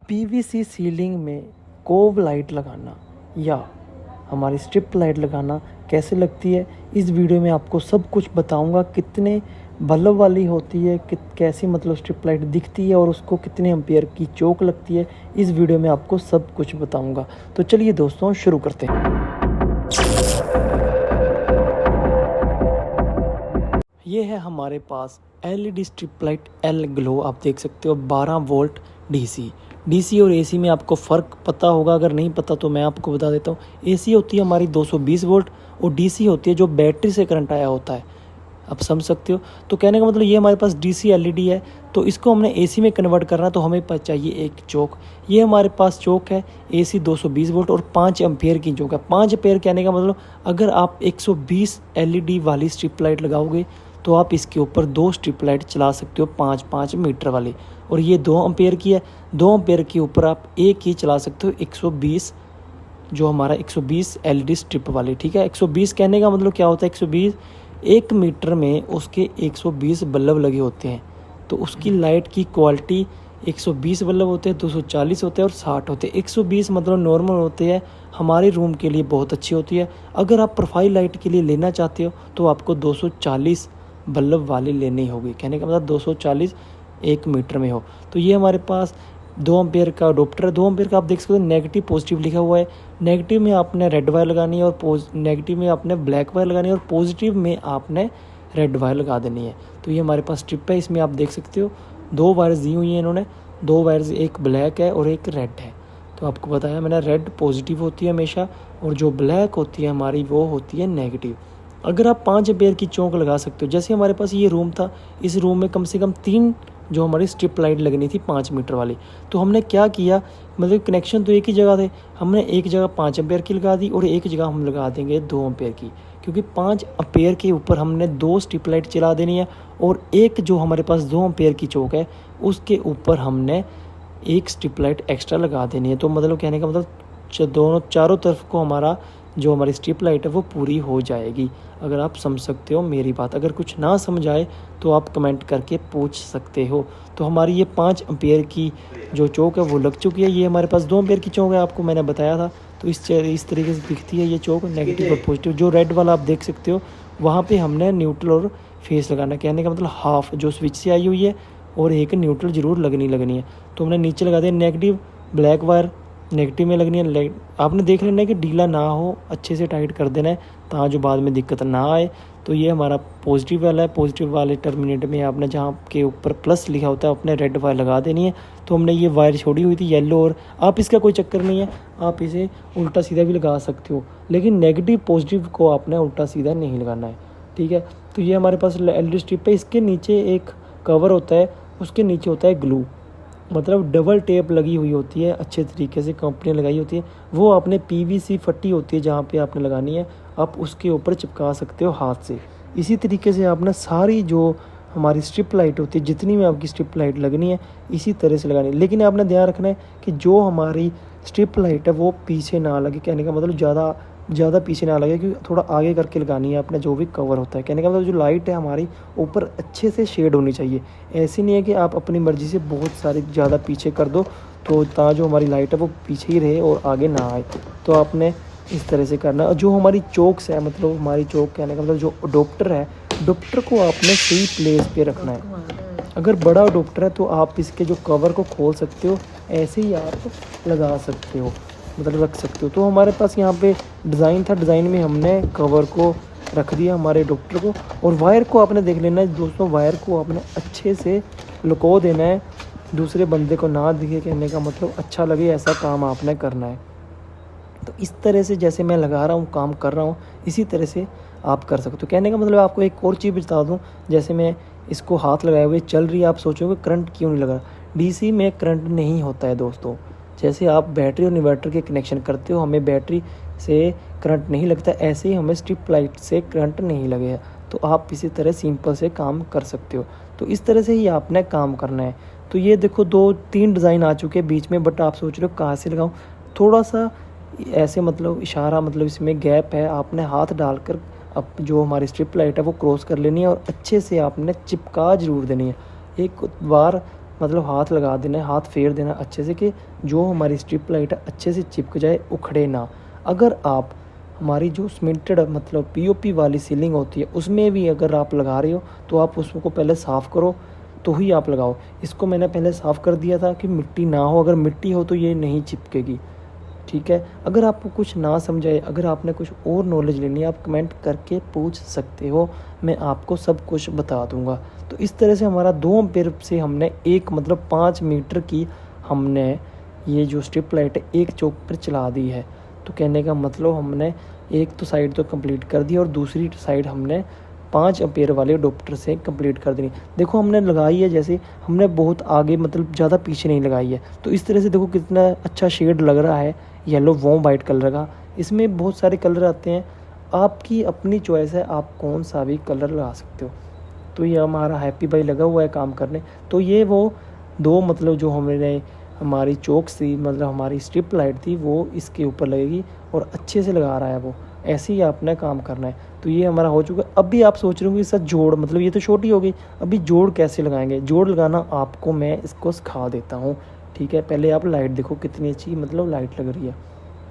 PVC ceiling में CoV light लगाना या हमारी स्ट्रिप लाइट लगाना कैसे लगती है, इस वीडियो में आपको सब कुछ बताऊंगा। कितने बल्ब वाली होती है, कैसी मतलब स्ट्रिप लाइट दिखती है और उसको कितने एम्पियर की चोक लगती है, इस वीडियो में आपको सब कुछ बताऊंगा। तो चलिए दोस्तों शुरू करते हैं। ये है हमारे पास LED strip light L glow, आप देख सकते हो 12 वोल्ट डीसी और एसी में आपको फ़र्क पता होगा, अगर नहीं पता तो मैं आपको बता देता हूँ। एसी होती है हमारी 220 वोल्ट और डीसी होती है जो बैटरी से करंट आया होता है, आप समझ सकते हो। तो कहने का मतलब ये हमारे पास डीसी एलईडी है, तो इसको हमने एसी में कन्वर्ट करना, तो हमें पास चाहिए एक चौक। ये हमारे पास चौक है एसी 220 वोल्ट और 5 एम्पेयर की चौक है। 5 एम्पेयर कहने का मतलब अगर आप 120 एलईडी वाली स्ट्रिप लाइट लगाओगे तो आप इसके ऊपर 2 स्ट्रिप लाइट चला सकते हो 5-5 मीटर वाली, और ये 2 एम्पेयर की है। 2 एम्पेयर के ऊपर आप एक ही चला सकते हो 120, जो हमारा 120 एलईडी स्ट्रिप वाली, ठीक है। 120 कहने का मतलब क्या होता है, 120 1 मीटर में उसके 120 बल्ब लगे होते हैं, तो उसकी लाइट की क्वालिटी 120 बल्ब होते हैं, 240 होते हैं और 60 होते हैं। 120 मतलब नॉर्मल होते हैं, हमारे रूम के लिए बहुत अच्छी होती है। अगर आप प्रोफाइल लाइट के लिए लेना चाहते हो तो आपको 240 बल्ब वाली लेनी होगी, कहने का मतलब 240 1 मीटर में हो। तो ये हमारे पास 2 एम्पेयर का अडोप्टर है। 2 एम्पेयर का आप देख सकते हो नेगेटिव पॉजिटिव लिखा हुआ है। नेगेटिव में आपने रेड वायर लगानी है और नेगेटिव में आपने ब्लैक वायर लगानी है और पॉजिटिव में आपने रेड वायर लगा देनी है। तो ये हमारे पास स्ट्रिप है, इसमें आप देख सकते हो 2 वायर्स दी हुई हैं इन्होंने, 2 वायर्स, एक ब्लैक है और एक रेड है। तो आपको बताया मैंने, रेड पॉजिटिव होती है हमेशा और जो ब्लैक होती है हमारी वो होती है नेगेटिव। अगर आप 5 एम्पेयर की चौक लगा सकते हो, जैसे हमारे पास ये रूम था, इस रूम में कम से कम 3 जो हमारी स्ट्रिप लाइट लगनी थी 5 मीटर वाली, तो हमने क्या किया, मतलब कनेक्शन तो एक ही जगह थे, हमने एक जगह 5 एम्पेयर की लगा दी और एक जगह हम लगा देंगे 2 एम्पेयर की, क्योंकि 5 एम्पेयर के ऊपर हमने 2 स्ट्रिप लाइट चला देनी है और एक जो हमारे पास 2 एम्पेयर की चौक है उसके ऊपर हमने एक स्ट्रिप लाइट एक्स्ट्रा लगा देनी है। तो मतलब कहने का मतलब दोनों चारों तरफ को हमारा जो हमारी स्ट्रिप लाइट है वो पूरी हो जाएगी। अगर आप समझ सकते हो मेरी बात, अगर कुछ ना समझ आए तो आप कमेंट करके पूछ सकते हो। तो हमारी ये 5 एम्पेयर की जो चौक है वो लग चुकी है। ये हमारे पास 2 एम्पेयर की चौक है, आपको मैंने बताया था। तो इस तरीके से दिखती है ये चौक, नेगेटिव और पॉजिटिव। जो रेड वाला आप देख सकते हो वहाँ पर हमने न्यूट्रल और फेस लगाना, कहने का मतलब हाफ जो स्विच से आई हुई है और एक न्यूट्रल ज़रूर लगनी है। तो हमने नीचे लगा दिया नेगेटिव, ब्लैक वायर नेगेटिव में लगनी है। आपने देख लेना है कि ढीला ना हो, अच्छे से टाइट कर देना है ताकि बाद में दिक्कत ना आए। तो ये हमारा पॉजिटिव वाला है, पॉजिटिव वाले टर्मिनेट में आपने जहाँ के ऊपर प्लस लिखा होता है अपने रेड वायर लगा देनी है। तो हमने ये वायर छोड़ी हुई थी येलो, और आप इसका कोई चक्कर नहीं है, आप इसे उल्टा सीधा भी लगा सकते हो, लेकिन नेगेटिव पॉजिटिव को आपने उल्टा सीधा नहीं लगाना है, ठीक है। तो ये हमारे पास एलईडी स्ट्रिप है, इसके नीचे एक कवर होता है, उसके नीचे होता है ग्लू, मतलब डबल टेप लगी हुई होती है, अच्छे तरीके से कंपनी लगाई होती है। वो आपने पीवीसी फट्टी होती है जहाँ पे आपने लगानी है, आप उसके ऊपर चिपका सकते हो हाथ से। इसी तरीके से आपने सारी जो हमारी स्ट्रिप लाइट होती है, जितनी में आपकी स्ट्रिप लाइट लगनी है, इसी तरह से लगानी है। लेकिन आपने ध्यान रखना है कि जो हमारी स्ट्रिप लाइट है वो पीछे ना लगे, कहने का मतलब ज़्यादा पीछे ना लगे, क्योंकि थोड़ा आगे करके लगानी है अपने जो भी कवर होता है। कहने का मतलब जो लाइट है हमारी ऊपर अच्छे से शेड होनी चाहिए। ऐसी नहीं है कि आप अपनी मर्ज़ी से बहुत सारी ज़्यादा पीछे कर दो तो जो हमारी लाइट है वो पीछे ही रहे और आगे ना आए। तो आपने इस तरह से करना है। जो हमारी चोक्स है, मतलब हमारी चोक कहने का मतलब जो अडोप्टर है, अडोप्टर को आपने सही प्लेस पे रखना है। अगर बड़ा अडोप्टर है तो आप इसके जो कवर को खोल सकते हो, ऐसे ही आप लगा सकते हो, मतलब रख सकते हो। तो हमारे पास यहाँ पे डिज़ाइन था, डिज़ाइन में हमने कवर को रख दिया हमारे अडोप्टर को, और वायर को आपने देख लेना है दोस्तों, वायर को आपने अच्छे से लुको देना है, दूसरे बंदे को ना दिखे, कहने का मतलब अच्छा लगे, ऐसा काम आपने करना है। तो इस तरह से जैसे मैं लगा रहा हूँ, काम कर रहा हूँ, इसी तरह से आप कर सकते हो। कहने का मतलब आपको एक और चीज़ बता दूँ, जैसे मैं इसको हाथ लगाए हुए चल रही है, आप सोचोगे करंट क्यों नहीं लगा। डीसी में करंट नहीं होता है दोस्तों। जैसे आप बैटरी और इन्वर्टर के कनेक्शन करते हो, हमें बैटरी से करंट नहीं लगता, ऐसे ही हमें स्ट्रिप लाइट से करंट नहीं लगेगा। तो आप इसी तरह सिंपल से काम कर सकते हो। तो इस तरह से ही आपने काम करना है। तो ये देखो 2-3 डिज़ाइन आ चुके हैं बीच में, बट आप सोच रहे हो कहाँ से लगाऊँ। थोड़ा सा ऐसे मतलब इशारा, मतलब इसमें गैप है, आपने हाथ डालकर अब जो हमारी स्ट्रिप लाइट है वो क्रॉस कर लेनी है और अच्छे से आपने चिपका ज़रूर देनी है। एक बार मतलब हाथ लगा देना है, हाथ फेर देना अच्छे से कि जो हमारी स्ट्रिप लाइट है अच्छे से चिपक जाए, उखड़े ना। अगर आप हमारी जो सीमेंटेड मतलब पीओपी वाली सीलिंग होती है उसमें भी अगर आप लगा रहे हो तो आप उसको पहले साफ़ करो तो ही आप लगाओ। इसको मैंने पहले साफ़ कर दिया था कि मिट्टी ना हो, अगर मिट्टी हो तो ये नहीं चिपकेगी, ठीक है। अगर आपको कुछ ना समझाए, अगर आपने कुछ और नॉलेज लेनी है, आप कमेंट करके पूछ सकते हो, मैं आपको सब कुछ बता दूंगा। तो इस तरह से हमारा 2 एम्पीयर से हमने एक मतलब 5 मीटर की हमने ये जो स्ट्रिप लाइट है एक चौक पर चला दी है। तो कहने का मतलब हमने एक तो साइड तो कंप्लीट कर दी और दूसरी साइड हमने 5 एम्पीयर वाले अडोप्टर से कंप्लीट कर देनी। देखो हमने लगाई है, जैसे हमने बहुत आगे मतलब ज़्यादा पीछे नहीं लगाई है। तो इस तरह से देखो कितना अच्छा शेड लग रहा है येलो वॉर्म वाइट कलर का। इसमें बहुत सारे कलर आते हैं, आपकी अपनी चॉइस है, आप कौन सा भी कलर लगा सकते हो। तो ये हमारा हैप्पी भाई लगा हुआ है काम करने। तो ये वो 2 मतलब जो हमने हमारी चौक सी मतलब हमारी स्ट्रिप लाइट थी वो इसके ऊपर लगेगी और अच्छे से लगा रहा है वो। ऐसे ही आपने काम करना है। तो ये हमारा हो चुका है। अब भी आप सोच रहे होंगे सर जोड़ मतलब ये तो छोटी हो गई, अभी जोड़ कैसे लगाएंगे। जोड़ लगाना आपको मैं इसको सिखा देता हूँ, ठीक है। पहले आप लाइट देखो कितनी अच्छी मतलब लाइट लग रही है।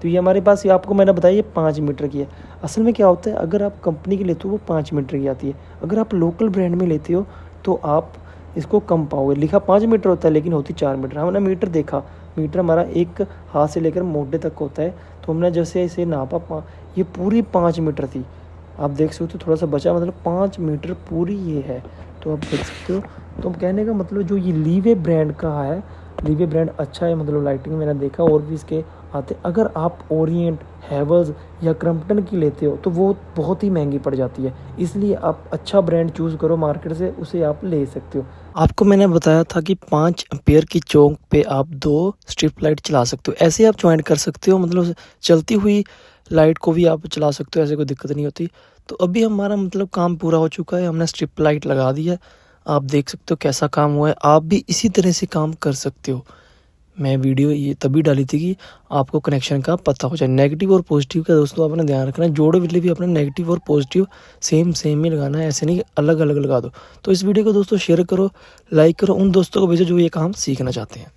तो ये हमारे पास ये आपको मैंने बताया ये 5 मीटर की है। असल में क्या होता है, अगर आप कंपनी की लेते हो वो 5 मीटर की आती है, अगर आप लोकल ब्रांड में लेते हो तो आप इसको कम पाओगे। लिखा 5 मीटर होता है लेकिन होती 4 मीटर। हमने मीटर देखा, मीटर हमारा एक हाथ से लेकर मोटे तक होता है। तो हमने जैसे इसे नापा, ये पूरी 5 मीटर थी। आप देख सकते हो थोड़ा सा बचा, मतलब 5 मीटर पूरी ये है। तो आप देख सकते हो। तो कहने का मतलब जो ये लीवे ब्रांड का है, लीवे ब्रांड अच्छा है, मतलब लाइटिंग मैंने देखा और भी इसके आते। अगर आप ओरिएंट, हैवेल्स या क्रम्पटन की लेते हो तो वो बहुत ही महंगी पड़ जाती है। इसलिए आप अच्छा ब्रांड चूज़ करो मार्केट से, उसे आप ले सकते हो। आपको मैंने बताया था कि 5 एम्पीयर की चौक पे आप 2 स्ट्रिप लाइट चला सकते हो। ऐसे आप ज्वाइन कर सकते हो, मतलब चलती हुई लाइट को भी आप चला सकते हो, ऐसे कोई दिक्कत नहीं होती। तो अभी हमारा मतलब काम पूरा हो चुका है, हमने स्ट्रिप लाइट लगा दी है। आप देख सकते हो कैसा काम हुआ है, आप भी इसी तरह से काम कर सकते हो। मैं वीडियो ये तभी डाली थी कि आपको कनेक्शन का पता हो जाए। नेगेटिव और पॉजिटिव का दोस्तों आपने ध्यान रखना है, जोड़े बिजली भी अपने नेगेटिव और पॉजिटिव सेम ही लगाना है, ऐसे नहीं अलग अलग लगा दो। तो इस वीडियो को दोस्तों शेयर करो, लाइक करो, उन दोस्तों को भेजो जो ये काम सीखना चाहते हैं।